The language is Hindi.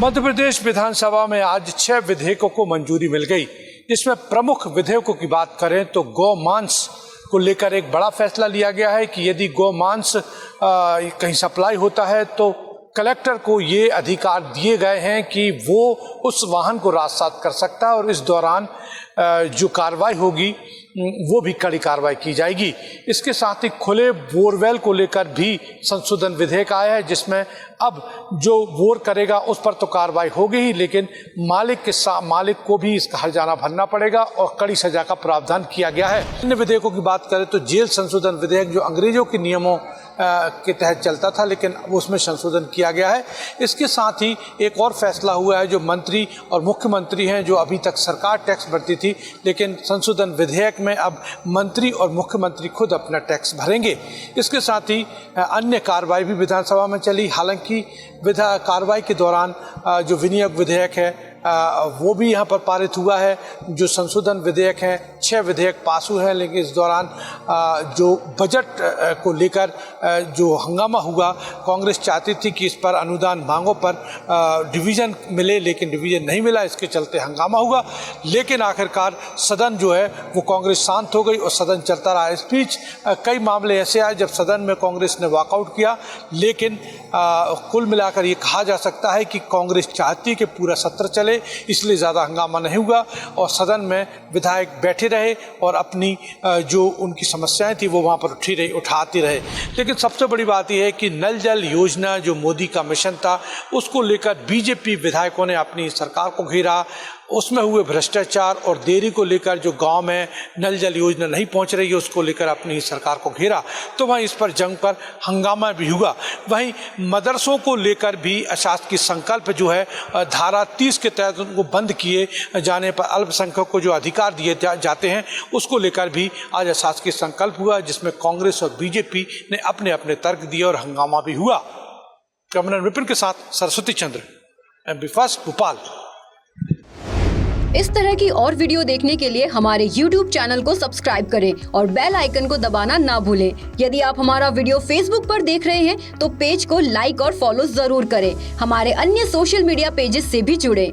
मध्य प्रदेश विधानसभा में आज 6 विधेयकों को मंजूरी मिल गई, जिसमें प्रमुख विधेयकों की बात करें तो गौमांस को लेकर एक बड़ा फैसला लिया गया है कि यदि गौमांस कहीं सप्लाई होता है तो कलेक्टर को ये अधिकार दिए गए हैं कि वो उस वाहन को राजसात कर सकता है और इस दौरान जो कार्रवाई होगी वो भी कड़ी कार्रवाई की जाएगी। इसके साथ ही खुले बोरवेल को लेकर भी संशोधन विधेयक आया है, जिसमें अब जो बोर करेगा उस पर तो कार्रवाई होगी ही, लेकिन मालिक को भी इसका हर्जाना भरना पड़ेगा और कड़ी सजा का प्रावधान किया गया है। अन्य विधेयकों की बात करें तो जेल संशोधन विधेयक जो अंग्रेजों के नियमों के तहत चलता था, लेकिन उसमें संशोधन किया गया है। इसके साथ ही एक और फैसला हुआ है, जो मंत्री और मुख्यमंत्री हैं, जो अभी तक सरकार टैक्स भरती थी, लेकिन संशोधन विधेयक में अब मंत्री और मुख्यमंत्री खुद अपना टैक्स भरेंगे। इसके साथ ही अन्य कार्रवाई भी विधानसभा में चली। हालांकि कार्रवाई के दौरान जो विनियोग विधेयक है वो भी यहाँ पर पारित हुआ है। जो संशोधन विधेयक हैं 6 विधेयक पास हुए हैं, लेकिन इस दौरान जो बजट को लेकर जो हंगामा हुआ, कांग्रेस चाहती थी कि इस पर अनुदान मांगों पर डिवीज़न मिले, लेकिन डिवीज़न नहीं मिला। इसके चलते हंगामा हुआ, लेकिन आखिरकार सदन जो है वो कांग्रेस शांत हो गई और सदन चलता रहा। इस बीच कई मामले ऐसे आए जब सदन में कांग्रेस ने वॉकआउट किया, लेकिन कुल मिलाकर ये कहा जा सकता है कि कांग्रेस चाहती कि पूरा सत्र चले, इसलिए ज़्यादा हंगामा नहीं हुआ और सदन में विधायक बैठे रहे और अपनी जो उनकी समस्याएं थी वो वहाँ पर उठाते रहे। लेकिन सबसे बड़ी बात यह है कि नल जल योजना जो मोदी का मिशन था, उसको लेकर बीजेपी विधायकों ने अपनी सरकार को घेरा। उसमें हुए भ्रष्टाचार और देरी को लेकर जो गांव में नल जल योजना नहीं पहुंच रही है, उसको लेकर अपनी सरकार को घेरा, तो वहीं इस पर जंग पर हंगामा भी हुआ। वहीं मदरसों को लेकर भी अशासकीय संकल्प जो है धारा 30 के तहत उनको बंद किए जाने पर अल्पसंख्यक को जो अधिकार दिए जाते हैं, उसको लेकर भी आज अशासकीय संकल्प हुआ, जिसमें कांग्रेस और बीजेपी ने अपने अपने तर्क दिए और हंगामा भी हुआ। कैमरामैन विपिन के साथ सरस्वती चंद्र, MP फर्स्ट, भोपाल। इस तरह की और वीडियो देखने के लिए हमारे YouTube चैनल को सब्सक्राइब करें और बेल आइकन को दबाना ना भूलें। यदि आप हमारा वीडियो Facebook पर देख रहे हैं तो पेज को लाइक और फॉलो जरूर करें। हमारे अन्य सोशल मीडिया पेजेस से भी जुड़ें।